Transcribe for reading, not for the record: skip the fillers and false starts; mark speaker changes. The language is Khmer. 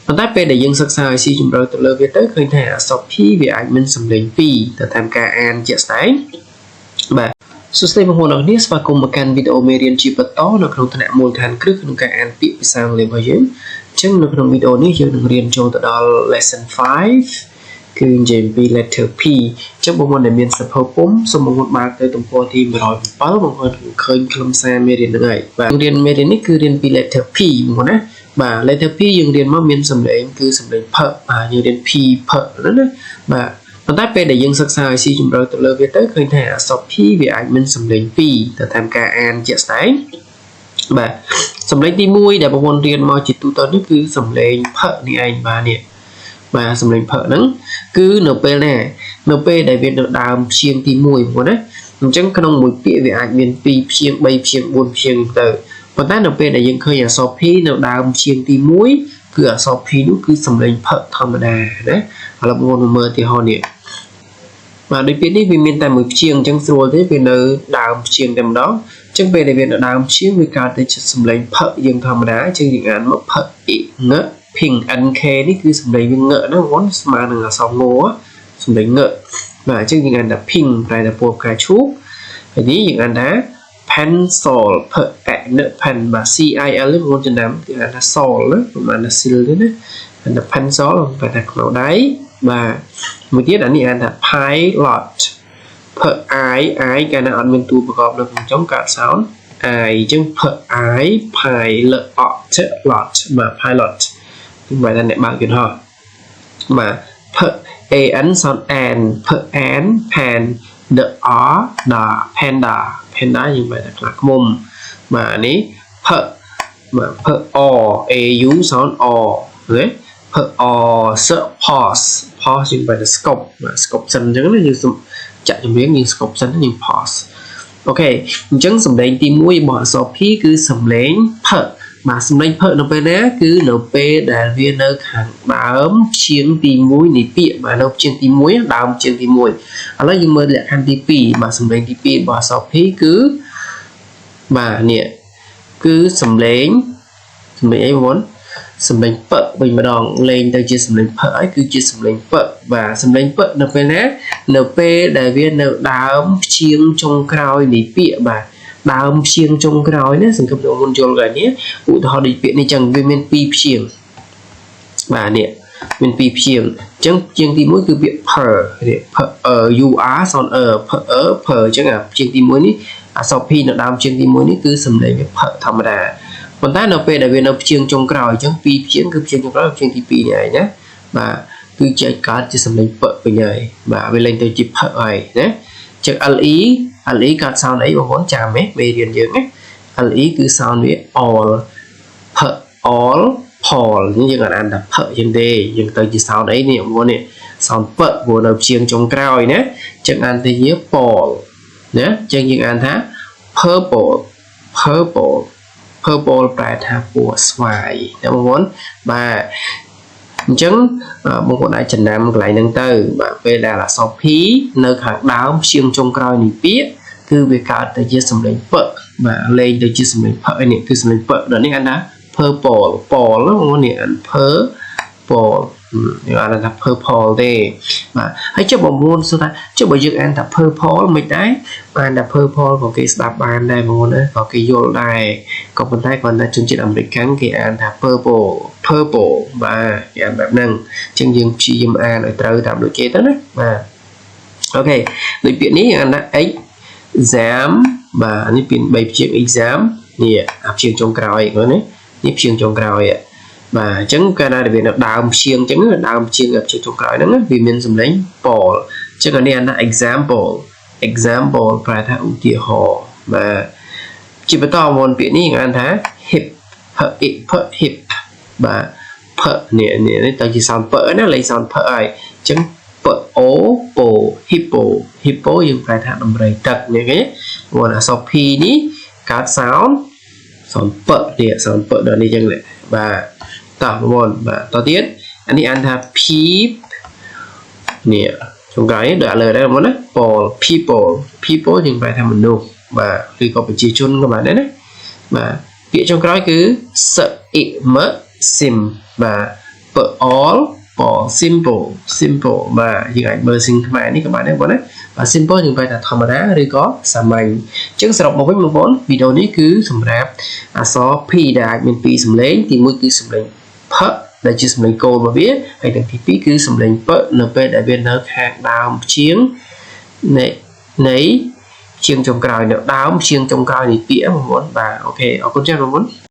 Speaker 1: ប៉ុន្តែពេលដែលយើងសិក្សាឲ្យស៊ីជម្រៅទៅលើវាទៅឃើញថាអក្សរ P វាអាចមានសំឡេង2ទៅតាមការអានជាក់ស្ដែងបាទសួស្តីបងប្អូនអរគ្នាស្វាគមន៍មកកាន់វីដេអូមេរៀនជាបន្តនៅក្នុងថ្នាក់មូលដ្ឋានគ្រឹះក្នុងការអានពាក្យភាសាអង់គ្លេសរបស់យើងអញ្ចឹងនៅក្នុងវីដេអូនេះយើងនឹងរៀនចូលទៅដល់ lesson 5គឺនិយាយពី letter P អញ្ចឹងបងប្អូនដែលមានសៀវភៅពុំសូមបងប្អូនបើកទៅទំព័រទី107បងប្អូនឃើញខ្លឹមសារមេរៀនហ្នឹងហើយបាទរៀនមេរៀននេះគឺរៀនពី letter P បងប្អូនណាបាទ letter P យើងរៀនមកមានសំឡេងគឺសំឡេងផឹកបាទយើងរៀន P ផឹកហ្នឹងណាបាទប៉ុន្តែពេលដែលយើងសិក្សាឲ្យស៊ីជម្រៅទៅលើវាទៅឃើញថាអក្សរ P វាអាចមានសំឡេង2ទៅតាមការអានជាក់ស្ដែងបាទសំឡេងទី1ដែលបងប្អូនរៀនមកជាទូទៅនេះគឺសំឡេងផឹកនេះឯងបាទនេះបាទសំឡេងផឹកហ្នឹងគឺនៅពេលណានៅពេលដែលវានៅដើមព្យាង្គទី1បងប្អូនណាអញ្ចឹងក្នុងមួយពាក្យវាអាចមាន2ព្យាង្គ3ព្យាង្គ4ព្យាង្គទៅប៉ុន្តែនៅពេលដែលយើងឃើញអក្សរ P នៅដើមព្យាង្គទី1គឺអក្សរ P នោះគឺសំឡេងផឹកធម្មតាណាឥឡូវបងប្អូនមើលឧទាហរណ៍នេះបាទដូចពាក្យនេះវាមានតែមួយព្យាង្គអញ្ចឹងស្រួលទេវានៅដើមព្យាង្គតែម្ដងអញ្ចឹងពេលដែលវានៅដើមព្យាង្គវាកើតទៅជាសំឡេងផឹកយើងធម្មតាអញ្ចឹងយើងអានមកផឹកអ៊ីងឹ ping nk នេះគឺសំឡេងវាងឹណាបងប្អូនស្មើនឹងអក្សរងសំឡេងងឹបាទអញ្ចឹងយើងអានថា ping ប្រែថាពណ៌ផ្កាឈូកហើយនេះយើងអានថា pencil ផឹកអណឹ pen បាទ cil នេះបងប្អូនចំណាំគេអានថា sol ណាប្រហែលថា sil ទេណាអានថា pencil ប្រែថាខ្មៅដៃបាទមួយទៀតអានេះអានថា pilot ផឹក i កាលណាអត់មានតួប្រកបនៅក្នុងចំកាត់ sound i អញ្ចឹងផឹក i pilot lot បាទ pilot បាទអ្នកបើកយន្តហោះបាទផឹក an sound an ផឹក an pan the r da panda យើងបែរថាខ្លាឃ្មុំបាទនេះផឹកបាទផឹក au sound or ណាផឹក s pause យើងបែរថា scope បាទ scope សិនអញ្ចឹងណាយើងចាក់ចម្រៀងយើង scope សិនយើង pause អូខេអញ្ចឹងសំឡេងទី1របស់អក្សរ P គឺសំឡេងផឹកបាទសំឡេងផឹកនៅពេលណាគឺនៅពេលដែលវានៅខាងដើមព្យាង្គទី1នៃពាក្យបាទនៅព្យាង្គទី1ដើមព្យាង្គទី1ឥឡូវយើងមើលលក្ខខណ្ឌទី2បាទសំឡេងទី2របស់អក្សរ P គឺបាទនេះគឺសំឡេងអីបងប្អូនសំឡេងពឹកវិញម្ដងលេងទៅជាសំឡេងផឹកហើយគឺជាសំឡេងពឹកបាទសំឡេងពឹកនៅពេលណានៅពេលដែលវានៅដើមព្យាង្គចុងក្រោយនៃពាក្យបាទដើមព្យាង្គចុងក្រោយណាសង្កេតបងប្អូនយល់กันនេះឧទាហរណ៍ដូចពាក្យនេះចឹងវាមាន2ព្យាង្គបាទនេះមាន2ព្យាង្គអញ្ចឹងព្យាង្គទី1គឺពាក្យ per នេះ you are sound per អញ្ចឹងអាព្យាង្គទី1នេះអក្សរ P នៅដើមព្យាង្គទី1នេះគឺសំឡេងវាផឹកធម្មតាប៉ុន្តែនៅពេលដែលវានៅព្យាង្គចុងក្រោយអញ្ចឹង2ព្យាង្គគឺព្យាង្គចុងក្រោយព្យាង្គទី2នេះឯងណាបាទគឺជាកើតជាសំឡេងពឹកវិញហើយបាទវាលេងទៅជាផឹកហើយណាអញ្ចឹង le កើត sound អីបងប្អូនចាំហ៎មេរៀនយើងណា le គឺ sound វា all ផឹក all paul យើងអានថាផឹកអញ្ចឹងទេយើងទៅជា sound អីនេះបងប្អូននេះ sound ពឹកព្រោះនៅព្យាង្គចុងក្រោយណាអញ្ចឹងអានទៅជា paul ណាអញ្ចឹងយើងអានថា purple ប្រែថាពណ៌ស្វាយណាបងប្អូនបាទអញ្ចឹងបងប្អូនអាចចំណាំកន្លែងហ្នឹងទៅបាទពេលដែលអក្សរ P នៅខាងដើមព្យាង្គចុងក្រោយនៃពាក្យគឺវាកើតទៅជាសំឡេងពឹកបាទលេងទៅជាសំឡេងផឹកនេះគឺសំឡេងពឹកដល់នេះអានថា purple បងប្អូននេះអាន purple យើងអានថា purple ទេបាទហើយចុះបងប្អូនសួរថាចុះបើយើងអានថា purple មិនដែរបានថា purple ក៏គេស្ដាប់បានដែរបងប្អូនណាក៏គេយល់ដែរក៏ប៉ុន្តែគាត់ថាជនជាតិអាមេរិកគេអានថា purple បាទគេអានបែបហ្នឹងអញ្ចឹងយើងព្យាយាមអានឲ្យត្រូវតាមដូចគេទៅណាបាទអូខេដូចពាក្យនេះអានថា exam បាទនេះពាក្យ3ព្យាង្គ exam នេះអាព្យាង្គចុងក្រោយហ្នឹងណានេះព្យាង្គចុងក្រោយបាទអញ្ចឹងកាលណាវានៅដើមព្យាង្គអញ្ចឹងដើមព្យាង្គព្យាង្គចុងក្រោយហ្នឹងវាមានសំឡេង Paul អញ្ចឹងអានេះអានថា example ប្រែថាឧទាហរណ៍បាទជាបន្តមកពាក្យនេះអានថា hip hip បាទផឹកនេះទៅជា sound ផឹកណាលេង sound ផឹកហើយអញ្ចឹងhippo យើងប្រែថាដំរីទឹកនេះគេព្រោះអក្សរ P នេះកើត sound ពឹកនេះ sound ពឹកដល់នេះអញ្ចឹងបាទតោះបងប្អូនបាទតទៀតអានេះអានថា peep នេះចុងក្រោយដូចឥឡូវដែរបងប្អូនណា people យើងប្រែថាមនុស្សបាទឬក៏ប្រជាជនក៏បានដែរណាបាទពាក្យចុងក្រោយគឺ sim បាទ per all or simple simple បាទយើងអាចមើលស៊ីងខ្មែរនេះក៏បានដែរបងណាបាទ simple យើងបែរថាធម្មតាឬក៏សាមញ្ញអញ្ចឹងសរុបមកវិញបងប្អូនវីដេអូនេះគឺសម្រាប់អក្សរ P ដែលអាចមានពីរសំឡេងទី1គឺសំឡេង P ដែលជាសំឡេងកូនរបស់វាហើយទី2គឺសំឡេង P នៅពេលដែលវានៅខាងដើមព្យាង្គនៃជាងចុងក្រោយនៅដើមជាងចុងក្រោយនៃពាក្យបងប្អូនបាទអូខេអរគុណច្រើនបងប្អូន